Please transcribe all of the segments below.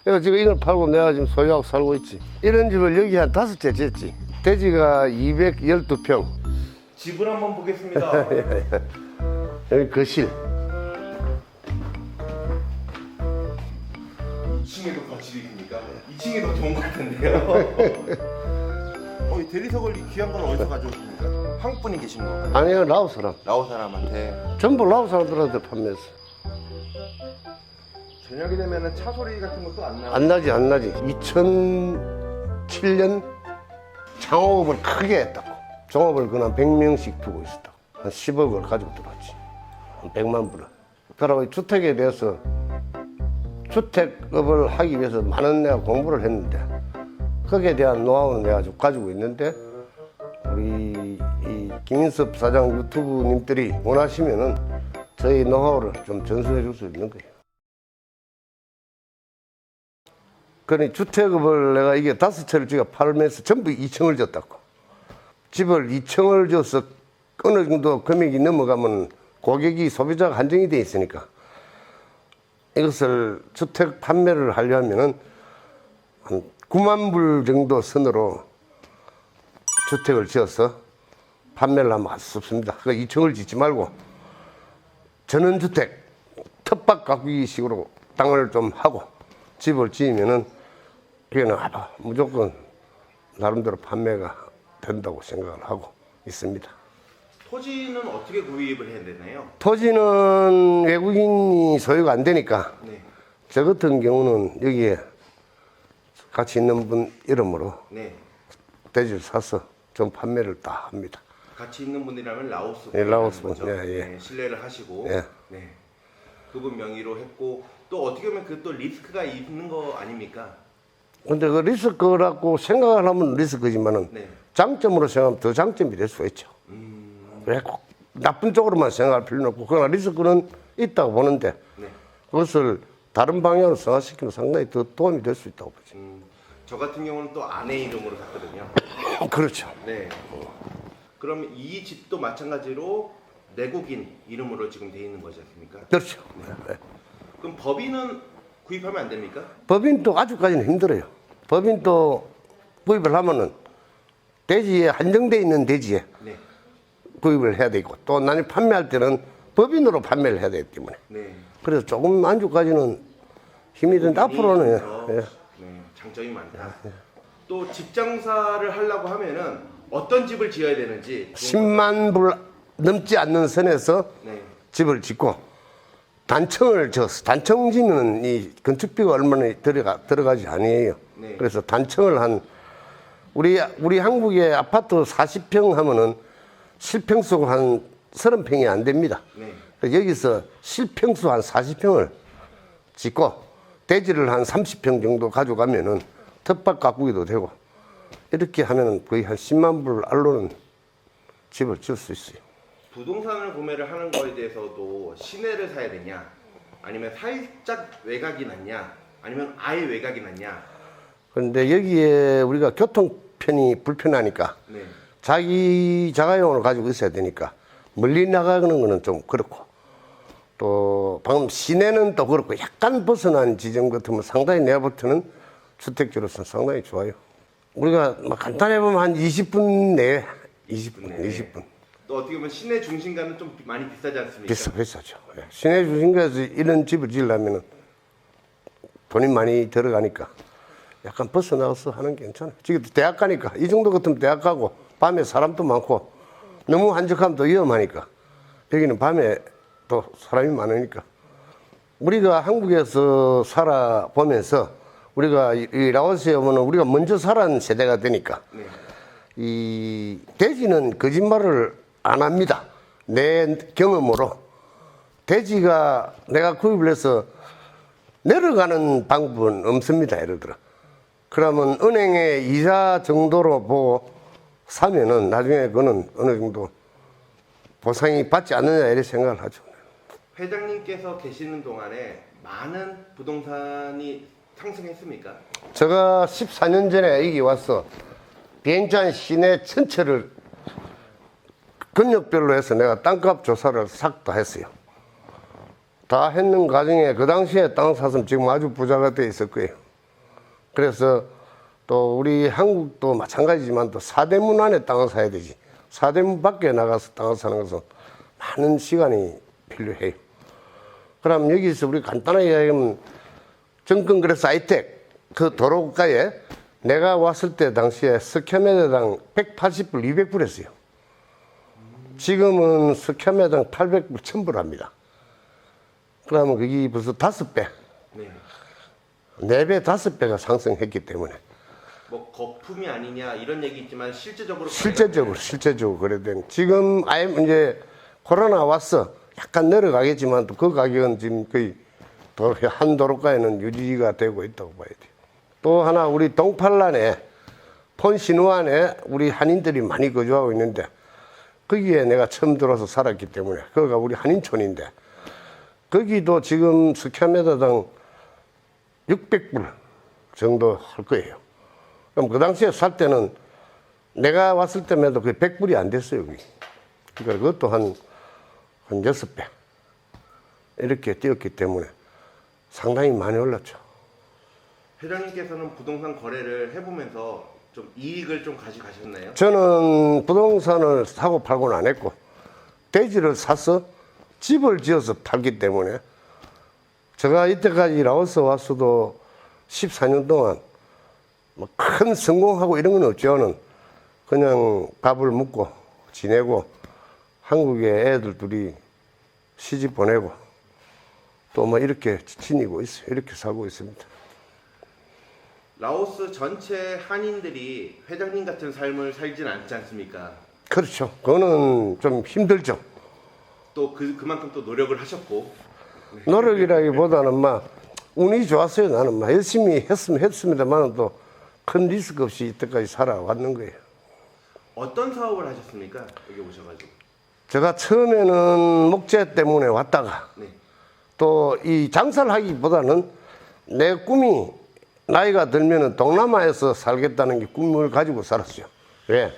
그래서 지금 이걸 팔고 내가 지금 소유하고 살고 있지. 이런 집을 여기 한 5채 지었지. 대지가 212평. 집을 한번 보겠습니다. 여기 거실. 2층에도 거실이 있습니까? 2층이 더 좋은 것 같은데요. 이 대리석을 이 귀한 건 어디서 가져오십니까? 한국 분이 계신 건가요? 아니요, 라오스 사람. 라오 사람한테. 전부 라오스 사람들한테 판매했어. 저녁이 되면 차 소리 같은 것도 안 나요? 안 나지, 안 나지. 2007년 창업을 크게 했다고. 종업을 그냥 100명씩 두고 있었다고. 한 10억을 가지고 들어왔지. 한 100만 불을. 그러고 주택에 대해서 주택업을 하기 위해서 많은 내가 공부를 했는데 거기에 대한 노하우는 내가 좀 가지고 있는데 우리 이 김인섭 사장 유튜브님들이 원하시면은 저희 노하우를 좀 전수해 줄 수 있는 거예요. 그러니 주택업을 내가 이게 5채를 제가 팔면서 전부 2층을 졌다고. 집을 2층을 져서 어느 정도 금액이 넘어가면 고객이 소비자가 한정이 돼 있으니까 이것을 주택 판매를 하려면은 한 9만 불 정도 선으로 주택을 지어서 판매를 하면 할 수 없습니다. 그러니까 2층을 짓지 말고 전원주택, 텃밭 가꾸기 식으로 땅을 좀 하고 집을 지으면은 그게는 무조건 나름대로 판매가 된다고 생각을 하고 있습니다. 토지는 어떻게 구입을 해야 되나요? 토지는 외국인이 소유가 안 되니까 네. 저 같은 경우는 여기에 같이 있는 분 이름으로 네. 대지를 사서 좀 판매를 다 합니다. 같이 있는 분이라면 라오스 예, 라오스 분. 거죠? 예, 예. 네, 신뢰를 하시고 예. 네. 그분 명의로 했고 또 어떻게 보면 그 또 리스크가 있는 거 아닙니까? 근데 그 리스크라고 생각을 하면 리스크지만은 네. 장점으로 생각하면 더 장점이 될 수가 있죠. 왜 꼭 나쁜 쪽으로만 생각할 필요는 없고 그러나 리스크는 있다고 보는데 네. 그것을 다른 방향으로 생각시키면 상당히 더 도움이 될 수 있다고 보죠. 저 같은 경우는 또 아내 이름으로 샀거든요. 그렇죠. 네. 그럼 이 집도 마찬가지로 내국인 이름으로 지금 돼 있는 거지 않습니까? 그렇죠. 네. 그럼 법인은 구입하면 안 됩니까? 법인도 아직까지는 힘들어요. 법인도 구입을 하면은 대지에 한정돼 있는 대지에 네. 구입을 해야 되고 또 나는 판매할 때는 법인으로 판매를 해야 되기 때문에 네. 그래서 조금 안주까지는 힘이 든데 앞으로는 예. 네, 장점이 많다. 또 집 장사를 하려고 하면은 어떤 집을 지어야 되는지 10만 불 넘지 않는 선에서 네. 집을 짓고 단층을 지었어. 단층 지면 이 건축비가 얼마나 들어가지 아니에요. 네. 그래서 단층을 한 우리 한국의 아파트 40평 하면은 실평수가 한 30평이 안 됩니다. 네. 그래서 여기서 실평수 한 40평을 짓고 대지를 한 30평 정도 가져가면은 텃밭 가꾸기도 되고 이렇게 하면은 거의 한 10만 불 알로는 집을 지을 수 있어요. 부동산을 구매를 하는 거에 대해서도 시내를 사야 되냐, 아니면 살짝 외곽이 낫냐, 아니면 아예 외곽이 낫냐. 그런데 여기에 우리가 교통편이 불편하니까 네. 자기 자가용을 가지고 있어야 되니까 멀리 나가는 거는 좀 그렇고 또 방금 시내는 또 그렇고 약간 벗어난 지점 같으면 상당히 내가 볼 때는 주택지로서는 상당히 좋아요. 우리가 막 간단히 보면 한 20분 내에 20분, 네. 20분. 또 어떻게 보면 시내 중심가는 좀 많이 비싸지 않습니까? 비싸죠. 예. 시내 중심가에서 이런 집을 지으려면 돈이 많이 들어가니까 약간 벗어나서 하는 게 괜찮아요. 지금 대학 가니까 이 정도 같으면 대학 가고 밤에 사람도 많고 너무 한적하면 또 위험하니까 여기는 밤에 또 사람이 많으니까 우리가 한국에서 살아보면서 우리가 이 라오스에 오면 우리가 먼저 살아온 세대가 되니까 네. 이 대지는 거짓말을 안 합니다. 내 경험으로 대지가 내가 구입을 해서 내려가는 방법은 없습니다. 예를 들어 그러면 은행에 이자 정도로 보고 사면은 나중에 그거는 어느 정도 보상이 받지 않느냐 이렇게 생각을 하죠. 회장님께서 계시는 동안에 많은 부동산이 상승했습니까? 제가 14년 전에 여기 와서 비행장 시내 전체를 권역별로 해서 내가 땅값 조사를 싹 다 했어요. 다 했는 과정에 그 당시에 땅 샀으면 지금 아주 부자가 돼 있을 거예요. 그래서 또 우리 한국도 마찬가지지만 또 사대문 안에 땅을 사야 되지. 사대문 밖에 나가서 땅을 사는 것은 많은 시간이 필요해요. 그럼 여기서 우리 간단하게 이야기하면 정권그래서 아이텍 그 도로가에 내가 왔을 때 당시에 스퀘어미터당 180불, 200불 했어요. 지금은 스퀘어미터당 800불, 1000불 합니다. 그러면 그게 벌써 5배, 네. 4배, 5배가 상승했기 때문에 뭐 거품이 아니냐 이런 얘기 있지만 실제적으로 실제적으로 그래야 되는. 지금 아예 이제 코로나 왔어. 약간 내려가겠지만 또 그 가격은 지금 거의 한 도로가에는 유지가 되고 있다고 봐야 돼요. 또 하나 우리 동팔란에 폰시누안에 우리 한인들이 많이 거주하고 있는데 거기에 내가 처음 들어와서 살았기 때문에 거기가 우리 한인촌인데 거기도 지금 스퀘어미터당 600불 정도 할 거예요. 그럼 그 당시에 살 때는 내가 왔을 때만 해도 거의 100불이 안 됐어요. 여기. 그러니까 그것도 한 6배 이렇게 뛰었기 때문에 상당히 많이 올랐죠. 회장님께서는 부동산 거래를 해보면서 좀 이익을 좀 가져가셨나요? 저는 부동산을 사고 팔고는 안 했고 대지를 사서 집을 지어서 팔기 때문에 제가 이때까지 라오스 왔어도 14년 동안 뭐 큰 성공하고 이런 건 없죠. 저는 그냥 밥을 먹고 지내고 한국에 애들 둘이 시집 보내고 또 뭐 이렇게 지니고 있어요. 이렇게 살고 있습니다. 라오스 전체 한인들이 회장님 같은 삶을 살진 않지 않습니까? 그렇죠. 그거는 좀 힘들죠. 또 그만큼 또 노력을 하셨고. 노력이라기보다는 막 운이 좋았어요. 나는 막 열심히 했습니다만 또 큰 리스크 없이 이때까지 살아왔는 거예요. 어떤 사업을 하셨습니까? 여기 오셔가지고. 제가 처음에는 목재 때문에 왔다가 네. 또 이 장사를 하기보다는 내 꿈이 나이가 들면은 동남아에서 살겠다는 게 꿈을 가지고 살았어요. 왜?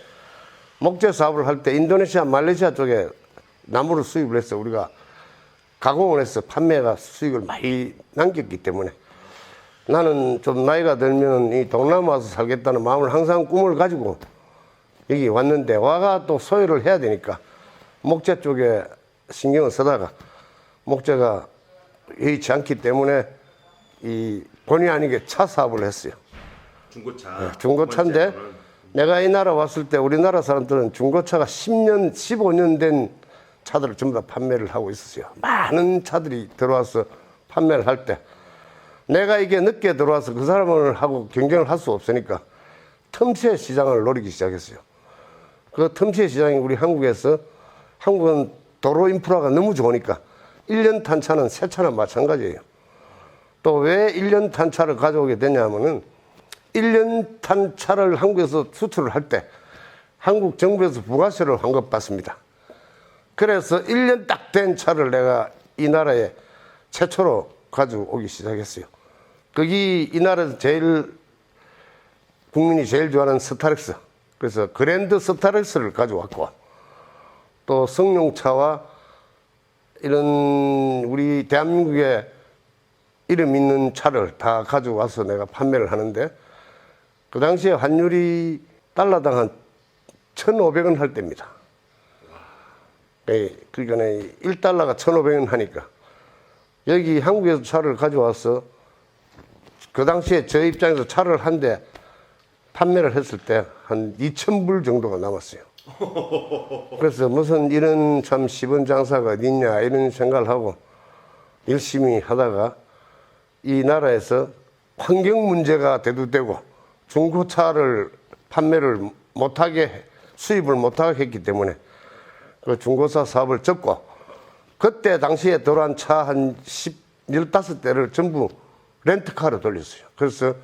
목재 사업을 할 때 인도네시아, 말레이시아 쪽에 나무를 수입을 해서 우리가 가공을 해서 판매가 수익을 많이 남겼기 때문에 나는 좀 나이가 들면 이 동남아 와서 살겠다는 마음을 항상 꿈을 가지고 여기 왔는데 와가 또 소유를 해야 되니까 목재 쪽에 신경을 쓰다가 목재가 여의치 않기 때문에 이 본의 아니게 차 사업을 했어요. 중고차. 네, 중고차인데 내가 이 나라 왔을 때 우리나라 사람들은 중고차가 10년, 15년 된 차들을 전부 다 판매를 하고 있었어요. 많은 차들이 들어와서 판매를 할 때 내가 이게 늦게 들어와서 그 사람을 하고 경쟁을 할 수 없으니까 틈새 시장을 노리기 시작했어요. 그 틈새 시장이 우리 한국에서 한국은 도로 인프라가 너무 좋으니까 1년 탄 차는 새 차나 마찬가지예요. 또 왜 1년 탄 차를 가져오게 되냐면은 1년 탄 차를 한국에서 수출을 할 때 한국 정부에서 부가세를 환급받습니다. 그래서 1년 딱 된 차를 내가 이 나라에 최초로 가지고 오기 시작했어요. 거기 이 나라에서 국민이 제일 좋아하는 스타렉스. 그래서 그랜드 스타렉스를 가져왔고 또 성룡차와 이런 우리 대한민국에 이름 있는 차를 다 가져와서 내가 판매를 하는데 그 당시에 환율이 달러당 한 1,500원 할 때입니다. 예, 그러니까 1달러가 1,500원 하니까 여기 한국에서 차를 가져와서 그 당시에 저 입장에서 차를 한 대 판매를 했을 때 한 2,000불 정도가 남았어요. 그래서 무슨 이런 참 시번 장사가 어딨냐 이런 생각을 하고 열심히 하다가 이 나라에서 환경 문제가 대두되고 중고차를 판매를 못하게 수입을 못하게 했기 때문에 그 중고차 사업을 접고 그때 당시에 들어온 차 한 15대를 전부 렌트카로 돌렸어요. 그래서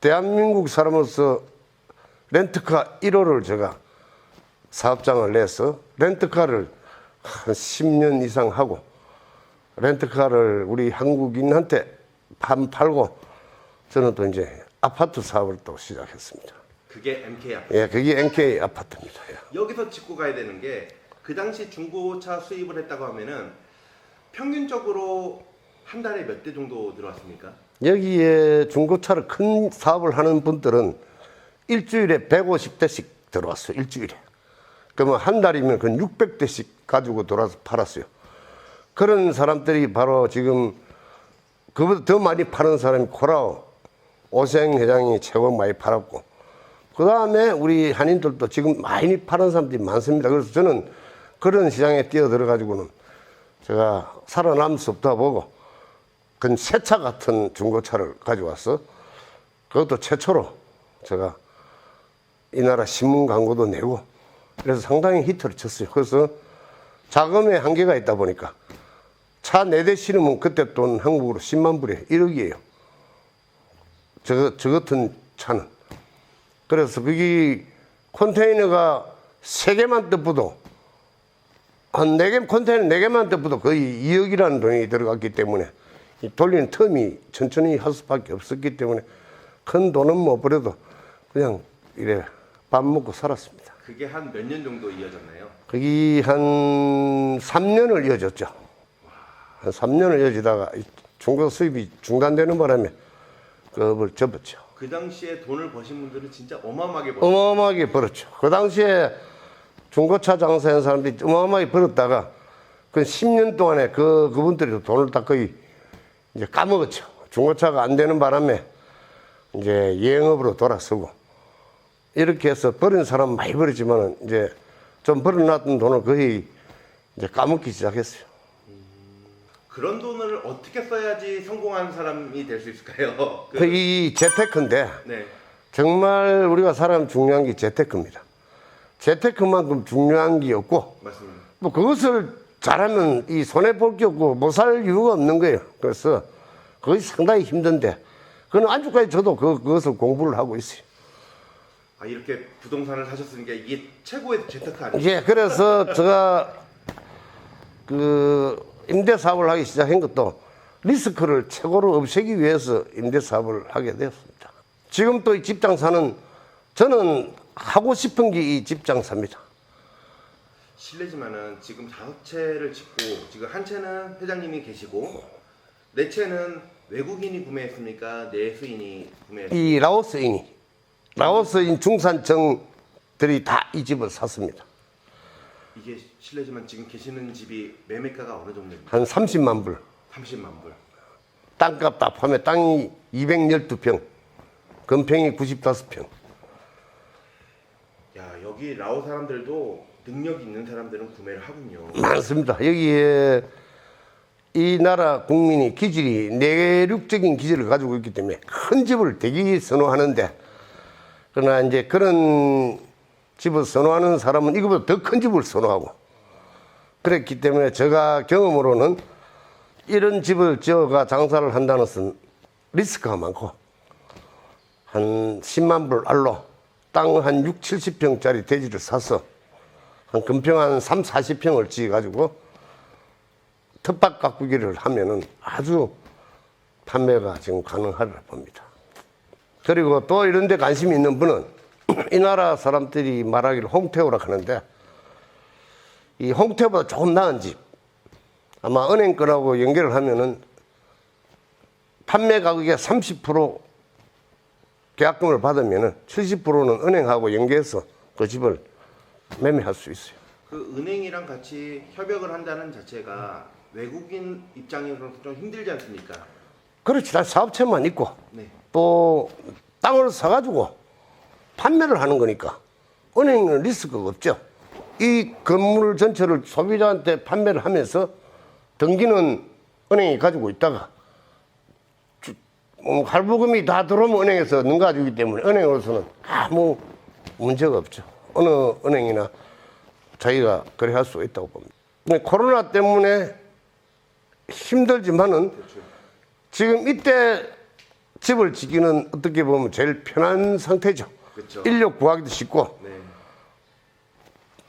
대한민국 사람으로서 렌트카 1호를 제가 사업장을 내서 렌트카를 한 10년 이상 하고 렌트카를 우리 한국인한테 팔고 저는 또 이제 아파트 사업을 또 시작했습니다. 그게 MK 아파트. 예, 그게 MK 아파트입니다. 예. 여기서 짚고 가야 되는 게 그 당시 중고차 수입을 했다고 하면은 평균적으로 한 달에 몇 대 정도 들어왔습니까? 여기에 중고차를 큰 사업을 하는 분들은 일주일에 150대씩 들어왔어요. 일주일에. 그러면 한 달이면 그 600대씩 가지고 돌아서 팔았어요. 그런 사람들이 바로 지금 그보다 더 많이 파는 사람이 코라오 오생 회장이 최고 많이 팔았고, 그 다음에 우리 한인들도 지금 많이 파는 사람들이 많습니다. 그래서 저는 그런 시장에 뛰어들어가지고는 제가 살아남을 수 없다 보고 그 새 차 같은 중고차를 가져와서 그것도 최초로 제가 이 나라 신문 광고도 내고 그래서 상당히 히트를 쳤어요. 그래서 자금의 한계가 있다 보니까 차 4대 실으면 그때 돈 한국으로 10만 불에 1억이에요. 저 같은 차는. 그래서 거기 컨테이너가 3개만 뜯어도 한 4개, 컨테이너 4개만 뜯어도 거의 2억이라는 돈이 들어갔기 때문에 이 돌리는 텀이 천천히 할 수밖에 없었기 때문에 큰 돈은 못 벌어도 그냥 이래 밥 먹고 살았습니다. 그게 한 몇 년 정도 이어졌나요? 거기 한 3년을 이어졌죠. 한 3년을 이어지다가 중고 수입이 중단되는 바람에 그걸 접었죠. 그 당시에 돈을 버신 분들은 진짜 어마어마하게 벌었어요. 어마어마하게 벌었죠. 그 당시에 중고차 장사하는 사람들이 어마어마하게 벌었다가 그 10년 동안에 그분들이 돈을 다 거의 이제 까먹었죠. 중고차가 안 되는 바람에 이제 여행업으로 돌아서고 이렇게 해서 버린 사람 많이 벌었지만은 이제 좀 벌어놨던 돈을 거의 이제 까먹기 시작했어요. 그런 돈을 어떻게 써야지 성공한 사람이 될 수 있을까요? 이 재테크인데 네. 정말 우리가 사람 중요한 게 재테크입니다. 재테크만큼 중요한 게 없고 맞습니다. 뭐 그것을 잘하면 이 손해 볼 게 없고 못 살 이유가 없는 거예요. 그래서 그것이 상당히 힘든데 그건 아직까지 저도 그것을 공부를 하고 있어요. 아, 이렇게 부동산을 사셨으니까 이게 최고의 재테크 아니에요? 예, 그래서 제가 그 임대 사업을 하기 시작한 것도 리스크를 최고로 없애기 위해서 임대 사업을 하게 되었습니다. 지금 또 이 집장사는 저는 하고 싶은 게 이 집장사입니다. 실례지만은 지금 5채를 짓고 지금 한 채는 회장님이 계시고 4채는 외국인이 구매했습니까? 내수인이 구매했습니까? 이 라오스인 중산층들이 다 이 집을 샀습니다. 이게 실례지만 지금 계시는 집이 매매가가 어느 정도입니까? 한 30만 불. 30만 불. 땅값 다 포함해 땅이 212평, 건평이 95평. 야, 여기 라오 사람들도 능력 있는 사람들은 구매를 하군요. 많습니다. 여기에 이 나라 국민이 기질이 내륙적인 기질을 가지고 있기 때문에 큰 집을 되게 선호하는데, 그러나 이제 그런 집을 선호하는 사람은 이거보다 더 큰 집을 선호하고, 그랬기 때문에 제가 경험으로는 이런 집을 지어가 장사를 한다는 것은 리스크가 많고, 한 10만 불 알로 땅 한 6, 70평짜리 대지를 사서 한 금평 한 3, 40평을 지어가지고 텃밭 가꾸기를 하면은 아주 판매가 지금 가능하리라 봅니다. 그리고 또 이런 데 관심이 있는 분은 이 나라 사람들이 말하기를 홈테오라 하는데, 이 홈테오보다 조금 나은 집, 아마 은행 거라고 연결을 하면은 판매 가격의 30% 계약금을 받으면은 70%는 은행하고 연계해서 그 집을 매매할 수 있어요. 그 은행이랑 같이 협약을 한다는 자체가 외국인 입장에서는 좀 힘들지 않습니까? 그렇지. 다 사업체만 있고 네. 또 땅을 사가지고 판매를 하는 거니까 은행은 리스크가 없죠. 이 건물 전체를 소비자한테 판매를 하면서 등기는 은행이 가지고 있다가 할부금이 다 들어오면 은행에서 눈 가지기 때문에 은행으로서는 아무 문제가 없죠. 어느 은행이나 자기가 그래 할 수 있다고 봅니다. 근데 코로나 때문에 힘들지만은 지금 이때 집을 짓기는 어떻게 보면 제일 편한 상태죠. 그렇죠. 인력 구하기도 쉽고, 네.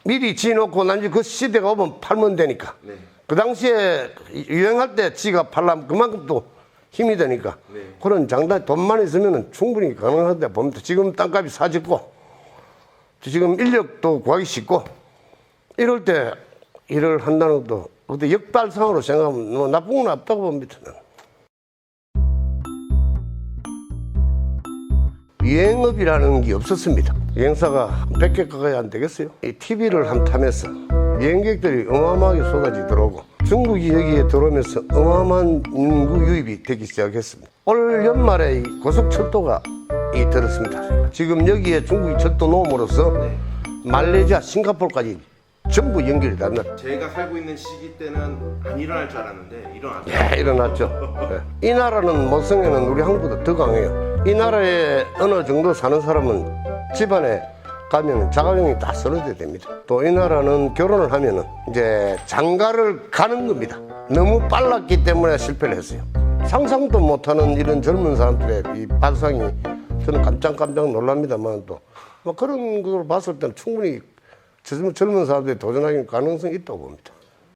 미리 지어놓고 나중에 그 시대가 오면 팔면 되니까. 네. 그 당시에 유행할 때 지가 팔려면 그만큼 또 힘이 되니까. 네. 그런 장단 돈만 있으면 충분히 가능하다 봅니다. 지금 땅값이 싸졌고, 지금 인력도 구하기 쉽고, 이럴 때 일을 한다는 것도 어떤 역발상으로 생각하면 뭐 나쁜 건 없다고 봅니다. 저는. 여행업이라는 게 없었습니다. 여행사가 100개 가까이 안 되겠어요. 이 TV를 한번 타면서 여행객들이 어마어마하게 쏟아지 들어오고 중국이 여기에 들어오면서 어마어마한 인구 유입이 되기 시작했습니다. 올 연말에 이 고속철도가 들었습니다. 지금 여기에 중국이 철도 놓음으로써 말레이시아, 싱가포르까지 전부 연결이 됩니다. 제가 살고 있는 시기 때는 안 일어날 줄 알았는데 일어났죠. 예, 일어났죠. 예. 이 나라는 모성애는 우리 한국보다 더 강해요. 이 나라에 어느 정도 사는 사람은 집안에 가면 자가용이 다 서너져 됩니다. 또 이 나라는 결혼을 하면은 이제 장가를 가는 겁니다. 너무 빨랐기 때문에 실패를 했어요. 상상도 못하는 이런 젊은 사람들의 이 발상이 저는 깜짝 놀랍니다만 또 뭐 그런 걸 봤을 때는 충분히 젊은 사람들이 도전하기 가능성이 있다고 봅니다.